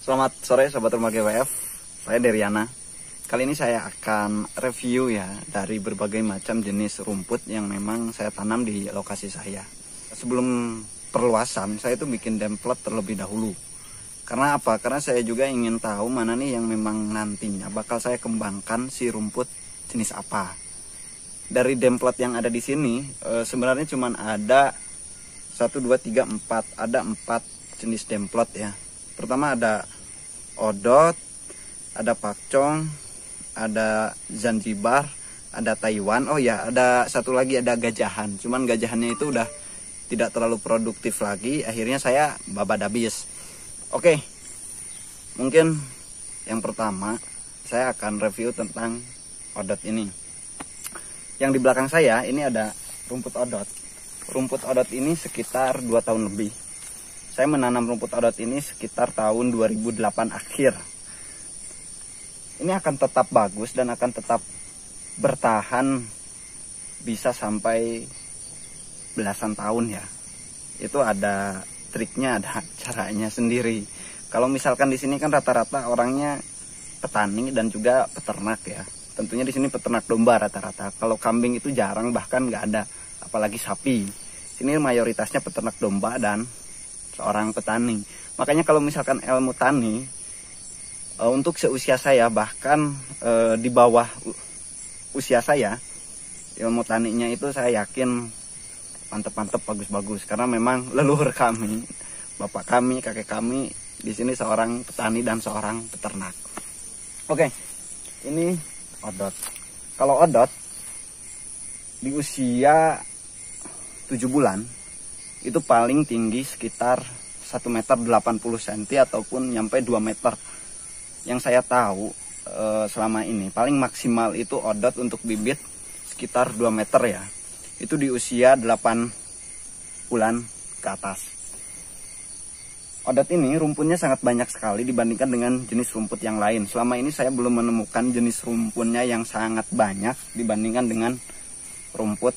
Selamat sore Sobat Rumah GWF, saya Deriana. Kali ini saya akan review ya dari berbagai macam jenis rumput yang memang saya tanam di lokasi saya. Sebelum perluasan, saya itu bikin template terlebih dahulu. Karena apa? Karena saya juga ingin tahu mana nih yang memang nantinya bakal saya kembangkan si rumput jenis apa. Dari template yang ada di sini, sebenarnya cuma ada 1, 2, 3, 4. Ada 4 jenis template ya. Pertama ada odot, ada pakcong, ada Zanzibar, ada Taiwan. Oh ya, ada satu lagi, ada gajahan. Cuman gajahannya itu udah tidak terlalu produktif lagi. Akhirnya saya babat habis. Oke, mungkin yang pertama saya akan review tentang odot ini. Yang di belakang saya ini ada rumput odot. Rumput odot ini sekitar 2 tahun lebih. Saya menanam rumput odot ini sekitar tahun 2008 akhir. Ini akan tetap bagus dan akan tetap bertahan bisa sampai belasan tahun ya. Itu ada triknya, ada caranya sendiri. Kalau misalkan di sini kan rata-rata orangnya petani dan juga peternak ya. Tentunya di sini peternak domba rata-rata. Kalau kambing itu jarang, bahkan nggak ada, apalagi sapi. Sini mayoritasnya peternak domba dan seorang petani. Makanya kalau misalkan ilmu tani untuk seusia saya, bahkan di bawah usia saya, ilmu taninya itu saya yakin mantep-mantep, bagus-bagus. Karena memang leluhur kami, bapak kami, kakek kami di sini seorang petani dan seorang peternak. Oke, ini odot. Kalau odot di usia 7 bulan itu paling tinggi sekitar 1,80 meter ataupun nyampe 2 meter. Yang saya tahu selama ini paling maksimal itu odot untuk bibit sekitar 2 meter ya. Itu di usia 8 bulan ke atas. Odot ini rumputnya sangat banyak sekali dibandingkan dengan jenis rumput yang lain. Selama ini saya belum menemukan jenis rumputnya yang sangat banyak dibandingkan dengan rumput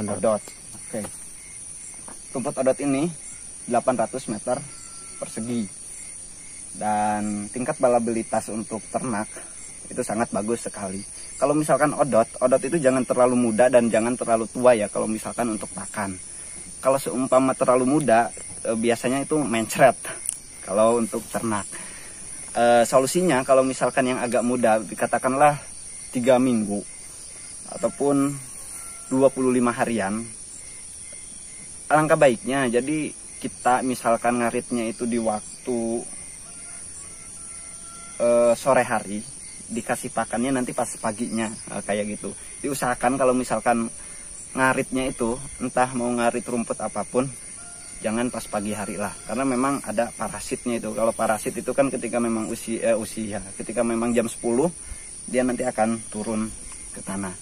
odot. Oke. Rumput odot ini 800 meter persegi. Dan tingkat balabilitas untuk ternak itu sangat bagus sekali. Kalau misalkan odot itu jangan terlalu muda dan jangan terlalu tua ya kalau misalkan untuk pakan. Kalau seumpama terlalu muda, biasanya itu mencret kalau untuk ternak. Solusinya kalau misalkan yang agak muda, dikatakanlah 3 minggu ataupun 25 harian, alangkah baiknya jadi kita misalkan ngaritnya itu di waktu sore hari, dikasih pakannya nanti pas paginya, kayak gitu. Diusahakan kalau misalkan ngaritnya itu entah mau ngarit rumput apapun, jangan pas pagi hari lah, karena memang ada parasitnya itu. Kalau parasit itu kan ketika memang usia ketika memang jam 10 dia nanti akan turun ke tanah.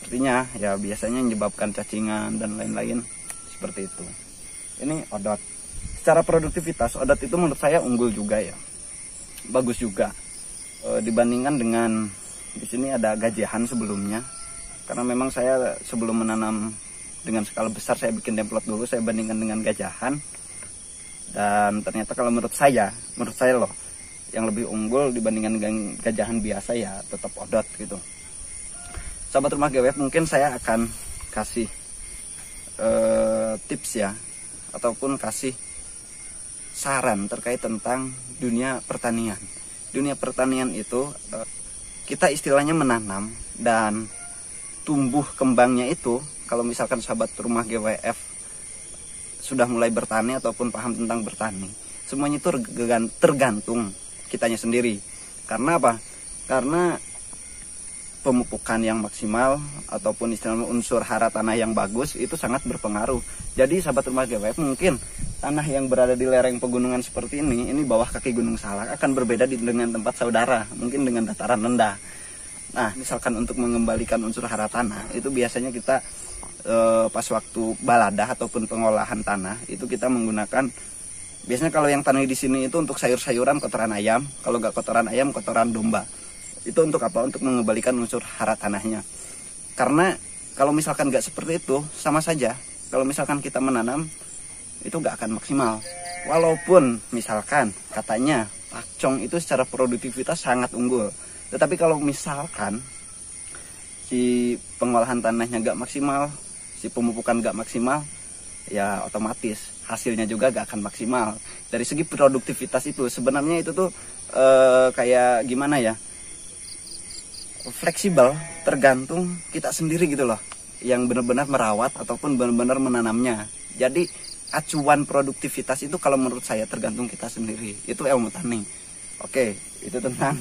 Artinya ya biasanya menyebabkan cacingan dan lain-lain seperti itu. Ini odot. Secara produktivitas odot itu menurut saya unggul juga ya. Bagus juga. Dibandingkan dengan di sini ada gajahan sebelumnya. Karena memang saya sebelum menanam dengan skala besar, saya bikin template dulu, saya bandingkan dengan gajahan. Dan ternyata kalau menurut saya loh, yang lebih unggul dibandingkan dengan gajahan biasa ya tetap odot gitu. Sahabat Rumah GWF, mungkin saya akan kasih tips ya, ataupun kasih saran terkait tentang dunia pertanian. Dunia pertanian itu kita istilahnya menanam dan tumbuh kembangnya itu, kalau misalkan sahabat Rumah GWF sudah mulai bertani ataupun paham tentang bertani, semuanya itu tergantung kitanya sendiri. Karena apa? Karena pemupukan yang maksimal ataupun istilahnya unsur hara tanah yang bagus itu sangat berpengaruh. Jadi sahabat Rumah GWF, mungkin tanah yang berada di lereng pegunungan seperti ini bawah kaki Gunung Salak akan berbeda dengan tempat saudara, mungkin dengan dataran rendah. Nah, misalkan untuk mengembalikan unsur hara tanah itu biasanya kita pas waktu baladah ataupun pengolahan tanah itu kita menggunakan, biasanya kalau yang tanah di sini itu untuk sayur-sayuran kotoran ayam, kalau nggak kotoran ayam kotoran domba. Itu untuk apa? Untuk mengembalikan unsur hara tanahnya. Karena kalau misalkan nggak seperti itu, sama saja. Kalau misalkan kita menanam, itu nggak akan maksimal. Walaupun misalkan katanya pakcong itu secara produktivitas sangat unggul. Tetapi kalau misalkan si pengolahan tanahnya gak maksimal, si pemupukan gak maksimal, ya otomatis hasilnya juga gak akan maksimal. Dari segi produktivitas itu sebenarnya itu tuh kayak gimana ya, fleksibel, tergantung kita sendiri gitu loh, yang benar-benar merawat ataupun benar-benar menanamnya. Jadi acuan produktivitas itu kalau menurut saya tergantung kita sendiri. Itu ilmu tani. Oke, itu tentang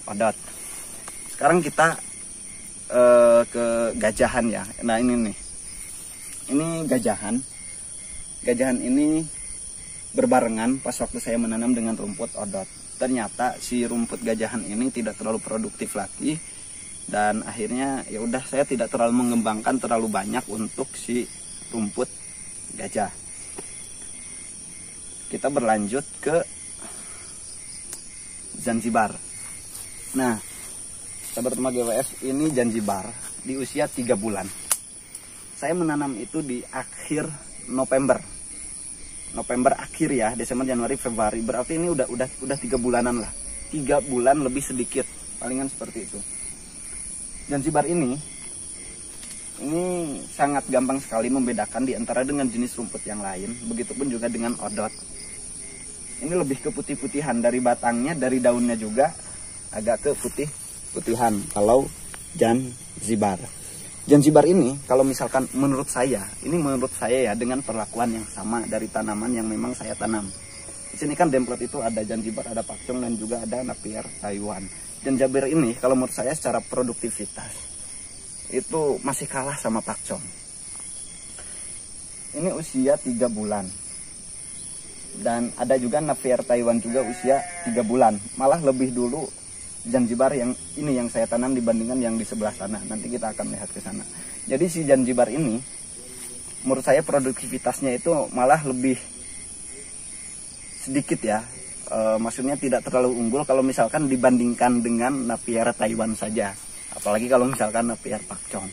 odot. Sekarang kita ke gajahan ya. Nah ini nih, ini gajahan. Gajahan ini berbarengan pas waktu saya menanam dengan rumput odot. Ternyata si rumput gajahan ini tidak terlalu produktif lagi, dan akhirnya ya udah, saya tidak terlalu mengembangkan terlalu banyak untuk si rumput gajah. Kita berlanjut ke Zanzibar. Nah, sahabat rumah GWF, ini Zanzibar di usia 3 bulan. Saya menanam itu di akhir November akhir ya, Desember, Januari, Februari. Berarti ini udah 3 bulanan lah. 3 bulan lebih sedikit, palingan seperti itu. Zanzibar ini sangat gampang sekali membedakan di antara dengan jenis rumput yang lain. Begitupun juga dengan odot. Ini lebih ke putih-putihan dari batangnya, dari daunnya juga agak ke putih-putihan. Kalau Zanzibar. Zanzibar ini kalau misalkan menurut saya ya, dengan perlakuan yang sama dari tanaman yang memang saya tanam. Di sini kan template itu ada Zanzibar, ada pakcong, dan juga ada Napier Taiwan. Zanzibar ini kalau menurut saya secara produktivitas itu masih kalah sama pakcong. Ini usia 3 bulan. Dan ada juga Napier Taiwan juga usia 3 bulan. Malah lebih dulu Zanzibar yang ini yang saya tanam dibandingkan yang di sebelah sana. Nanti kita akan lihat ke sana. Jadi si Zanzibar ini menurut saya produktivitasnya itu malah lebih sedikit ya. Maksudnya tidak terlalu unggul kalau misalkan dibandingkan dengan Napier Taiwan saja. Apalagi kalau misalkan Napier pakcong.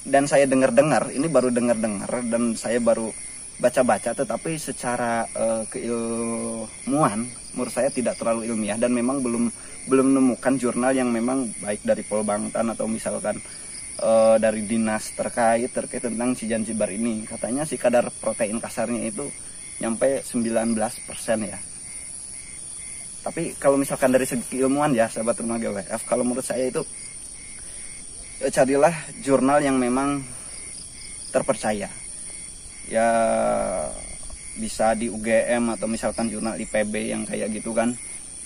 Dan saya dengar-dengar, ini baru dengar-dengar dan saya baru baca-baca, tetapi secara keilmuan menurut saya tidak terlalu ilmiah, dan memang belum menemukan jurnal yang memang baik dari Polbangtan atau misalkan dari dinas terkait tentang si Zanzibar ini. Katanya si kadar protein kasarnya itu nyampe 19% ya. Tapi kalau misalkan dari segi keilmuan ya sahabat rumah GWF, kalau menurut saya itu carilah jurnal yang memang terpercaya. Ya bisa di UGM atau misalkan jurnal IPB yang kayak gitu kan.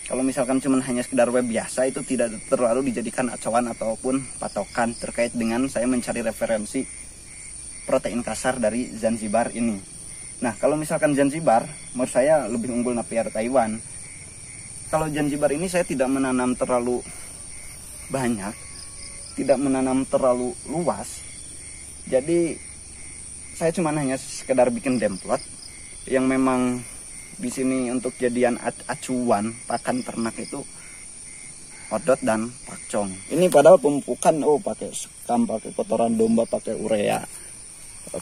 Kalau misalkan cuma hanya sekedar web biasa, itu tidak terlalu dijadikan acuan ataupun patokan terkait dengan saya mencari referensi protein kasar dari Zanzibar ini. Nah kalau misalkan Zanzibar menurut saya lebih unggul Napier Taiwan. Kalau Zanzibar ini saya tidak menanam terlalu banyak, tidak menanam terlalu luas. Jadi saya cuma hanya sekedar bikin template yang memang di sini untuk jadian acuan pakan ternak itu odot dan pakcong. Ini padahal pemupukan pakai sekam, pakai kotoran domba, pakai urea.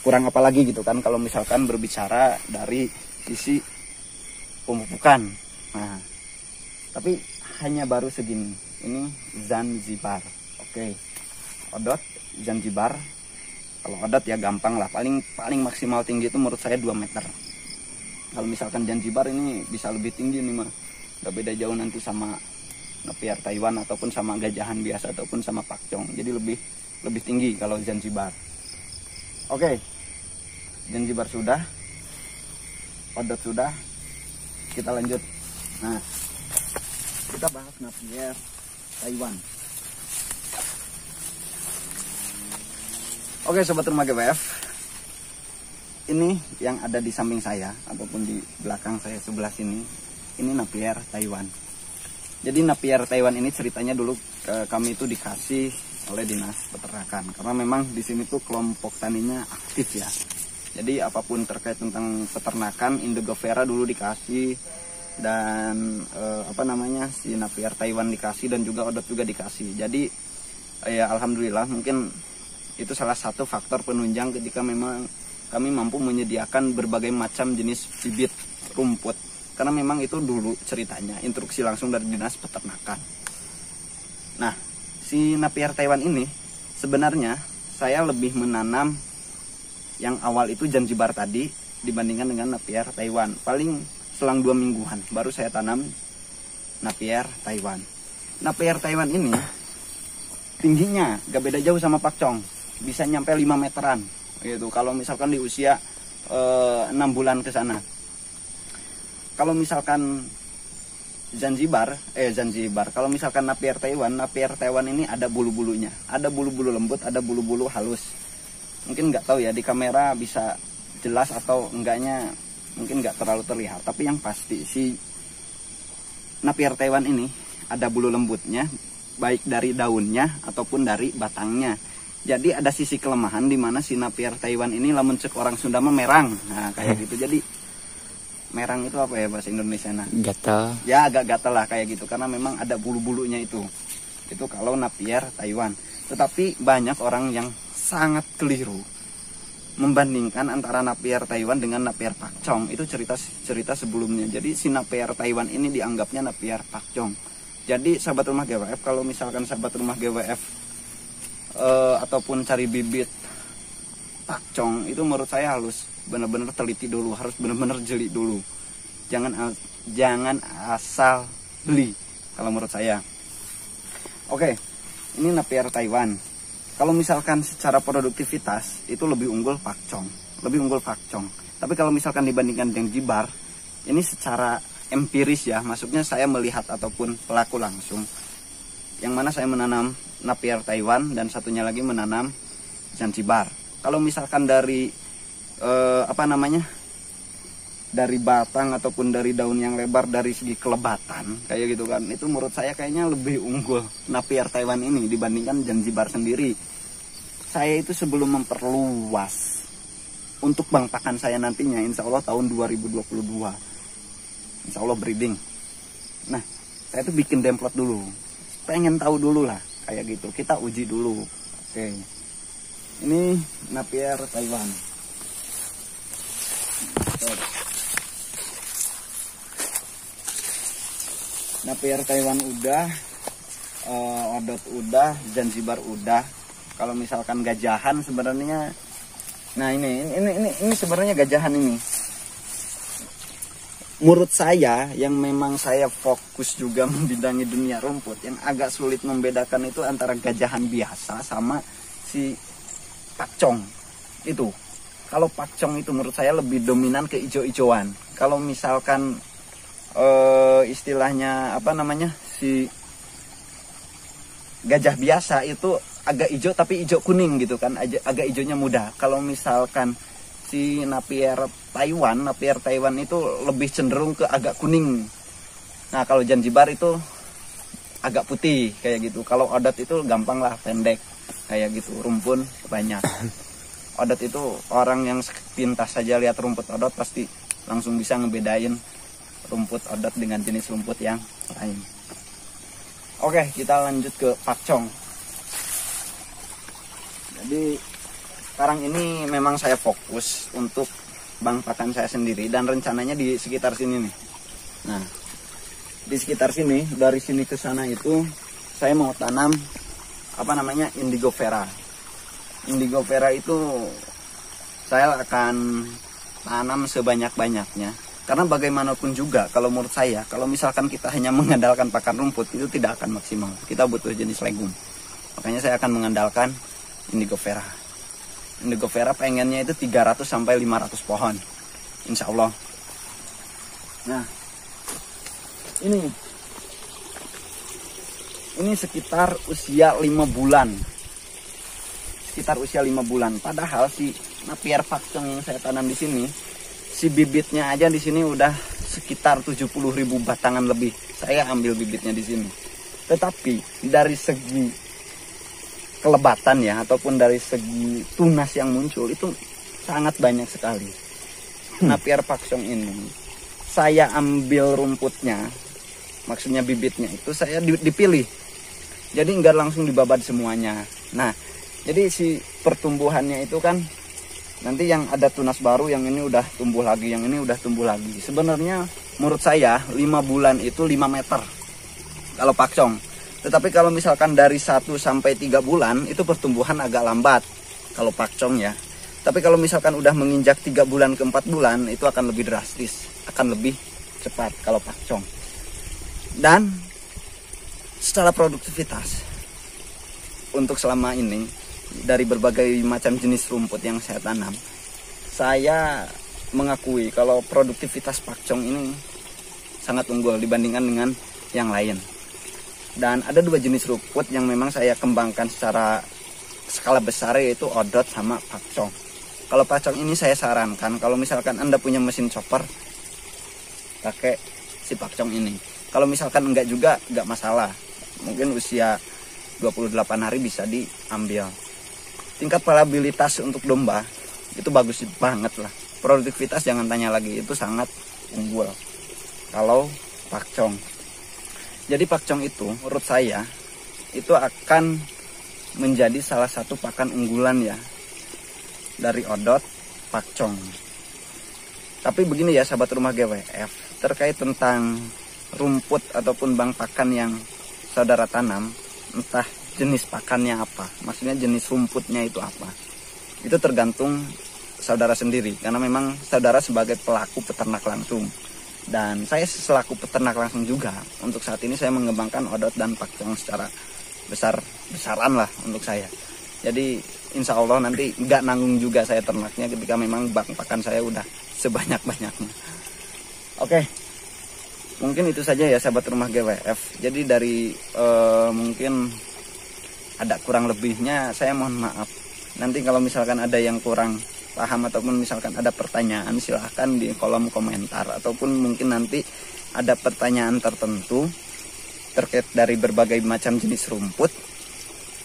Kurang apa lagi gitu kan kalau misalkan berbicara dari sisi pemupukan. Nah, tapi hanya baru segini. Ini Zanzibar. Oke. Odot Zanzibar. Kalau odot ya gampang lah, paling maksimal tinggi itu menurut saya 2 meter. Kalau misalkan Zanzibar ini bisa lebih tinggi nih mah. Gak beda jauh nanti sama Napier Taiwan ataupun sama gajahan biasa ataupun sama pakcong. Jadi lebih tinggi kalau Zanzibar. Oke. Zanzibar sudah. Odot sudah. Kita lanjut. Nah, kita bahas Napier Taiwan. Oke sobat rumah GWF, ini yang ada di samping saya ataupun di belakang saya sebelah sini, ini Napier Taiwan. Jadi Napier Taiwan ini ceritanya dulu kami itu dikasih oleh dinas peternakan, karena memang di sini tuh kelompok taninya aktif ya. Jadi apapun terkait tentang peternakan, Indogovera dulu dikasih, dan si Napier Taiwan dikasih, dan juga odot juga dikasih. Jadi ya alhamdulillah, mungkin itu salah satu faktor penunjang ketika memang kami mampu menyediakan berbagai macam jenis bibit rumput karena memang itu dulu ceritanya instruksi langsung dari dinas peternakan. Nah, si Napier Taiwan ini sebenarnya saya lebih menanam yang awal itu Zanzibar tadi dibandingkan dengan Napier Taiwan. Paling selang 2 mingguan baru saya tanam Napier Taiwan. Napier Taiwan ini tingginya gak beda jauh sama pakcong, bisa nyampe 5 meteran gitu kalau misalkan di usia 6 bulan ke sana. Kalau misalkan Zanzibar, kalau misalkan Napier Taiwan ini ada bulu-bulunya, ada bulu-bulu lembut, ada bulu-bulu halus. Mungkin nggak tahu ya di kamera bisa jelas atau enggaknya, mungkin nggak terlalu terlihat. Tapi yang pasti si Napier Taiwan ini ada bulu lembutnya, baik dari daunnya ataupun dari batangnya. Jadi ada sisi kelemahan di mana si Napier Taiwan ini lamun cek orang Sunda mah merang. Nah, kayak gitu. Jadi merang itu apa ya bahasa Indonesia? Nah, gatal. Ya agak gatal lah kayak gitu karena memang ada bulu-bulunya itu. Itu kalau Napier Taiwan. Tetapi banyak orang yang sangat keliru membandingkan antara Napier Taiwan dengan Napier pakcong. Itu cerita sebelumnya. Jadi si Napier Taiwan ini dianggapnya Napier pakcong. Jadi sahabat rumah GWF, kalau misalkan sahabat rumah GWF ataupun cari bibit pakcong, itu menurut saya harus benar-benar teliti dulu, harus benar-benar jeli dulu. Jangan asal beli kalau menurut saya. Oke, ini Napier Taiwan. Kalau misalkan secara produktivitas itu lebih unggul pakcong, Tapi kalau misalkan dibandingkan dengan Zanzibar, ini secara empiris ya, maksudnya saya melihat ataupun pelaku langsung. Yang mana saya menanam Napier Taiwan dan satunya lagi menanam Zanzibar. Kalau misalkan dari dari batang ataupun dari daun yang lebar, dari segi kelebatan kayak gitu kan, itu menurut saya kayaknya lebih unggul Napier Taiwan ini dibandingkan Zanzibar sendiri. Saya itu sebelum memperluas untuk bang pakan saya nantinya, insya Allah tahun 2022 insya Allah breeding. Nah, saya tuh bikin demplot dulu, pengen tahu dulu lah kayak gitu, kita uji dulu. Oke, ini Napier Taiwan. Napier Taiwan udah, Odot udah, Zanzibar udah. Kalau misalkan gajahan sebenarnya, nah ini sebenarnya gajahan ini. Menurut saya yang memang saya fokus juga membidangi dunia rumput, yang agak sulit membedakan itu antara gajahan biasa sama si pakcong itu. Kalau pakcong itu menurut saya lebih dominan ke ijo-ijoan. Kalau misalkan istilahnya si gajah biasa itu agak hijau tapi hijau kuning gitu kan, agak hijaunya muda. Kalau misalkan si Napier Taiwan itu lebih cenderung ke agak kuning. Nah, kalau Zanzibar itu agak putih kayak gitu. Kalau Odot itu gampang lah, pendek kayak gitu, rumpun banyak. Odot itu orang yang sepintas saja lihat rumput Odot pasti langsung bisa ngebedain rumput Odot dengan jenis rumput yang lain. Oke, kita lanjut ke pakcong. Jadi sekarang ini memang saya fokus untuk bang pakan saya sendiri dan rencananya di sekitar sini nih. Nah, di sekitar sini, dari sini ke sana itu saya mau tanam Indigo Vera. Indigo Vera itu saya akan tanam sebanyak-banyaknya. Karena bagaimanapun juga kalau menurut saya, kalau misalkan kita hanya mengandalkan pakan rumput itu tidak akan maksimal. Kita butuh jenis legum. Makanya saya akan mengandalkan Indigo Vera. Indigo Vera pengennya itu 300 sampai 500 pohon. Insya Allah. Nah, ini sekitar usia 5 bulan. Padahal si Napier pakcong yang saya tanam di sini, si bibitnya aja di sini udah sekitar 70.000 batangan lebih. Saya ambil bibitnya di sini. Tetapi dari segi kelebatan ya, ataupun dari segi tunas yang muncul itu sangat banyak sekali. Napier pakcong ini saya ambil rumputnya, maksudnya bibitnya itu saya dipilih. Jadi enggak langsung dibabat semuanya. Nah, jadi si pertumbuhannya itu kan nanti yang ada tunas baru, yang ini udah tumbuh lagi, yang ini udah tumbuh lagi. Sebenarnya menurut saya 5 bulan itu 5 meter kalau pakcong. Tetapi kalau misalkan dari 1 sampai 3 bulan itu pertumbuhan agak lambat kalau pakcong ya. Tapi kalau misalkan udah menginjak 3 bulan ke 4 bulan itu akan lebih drastis, akan lebih cepat kalau pakcong. Dan secara produktivitas untuk selama ini dari berbagai macam jenis rumput yang saya tanam, saya mengakui kalau produktivitas pakcong ini sangat unggul dibandingkan dengan yang lain. Dan ada 2 jenis rumput yang memang saya kembangkan secara skala besar, yaitu odot sama pakcong. Kalau pakcong ini saya sarankan kalau misalkan Anda punya mesin chopper, pakai si pakcong ini. Kalau misalkan enggak juga enggak masalah, mungkin usia 28 hari bisa diambil. Tingkat palabilitas untuk domba itu bagus banget lah. Produktivitas jangan tanya lagi, itu sangat unggul kalau pakcong. Jadi pakcong itu menurut saya itu akan menjadi salah satu pakan unggulan ya dari odot pakcong. Tapi begini ya sahabat rumah GWF, terkait tentang rumput ataupun bang pakan yang saudara tanam, entah jenis pakannya apa, maksudnya jenis rumputnya itu apa, itu tergantung saudara sendiri, karena memang saudara sebagai pelaku peternak langsung dan saya selaku peternak langsung juga. Untuk saat ini saya mengembangkan odot dan pakcong secara besar-besaran lah untuk saya. Jadi insya Allah nanti nggak nanggung juga saya ternaknya ketika memang bang pakan saya udah sebanyak-banyaknya. Oke, mungkin itu saja ya sahabat rumah GWF. Jadi dari mungkin ada kurang lebihnya saya mohon maaf. Nanti kalau misalkan ada yang kurang paham ataupun misalkan ada pertanyaan, silahkan di kolom komentar, ataupun mungkin nanti ada pertanyaan tertentu terkait dari berbagai macam jenis rumput,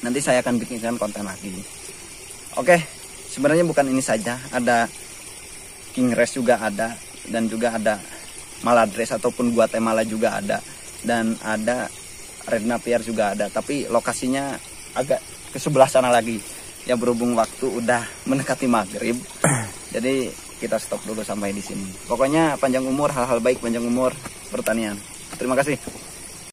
nanti saya akan bikinkan konten lagi. Oke, sebenarnya bukan ini saja, ada Kingres juga ada, dan juga ada Maladres ataupun Guatemala juga ada, dan ada Red Napier juga ada, tapi lokasinya agak ke sebelah sana lagi. Ya berhubung waktu udah mendekati maghrib, jadi kita stop dulu sampai di sini. Pokoknya panjang umur, hal-hal baik, panjang umur pertanian. Terima kasih.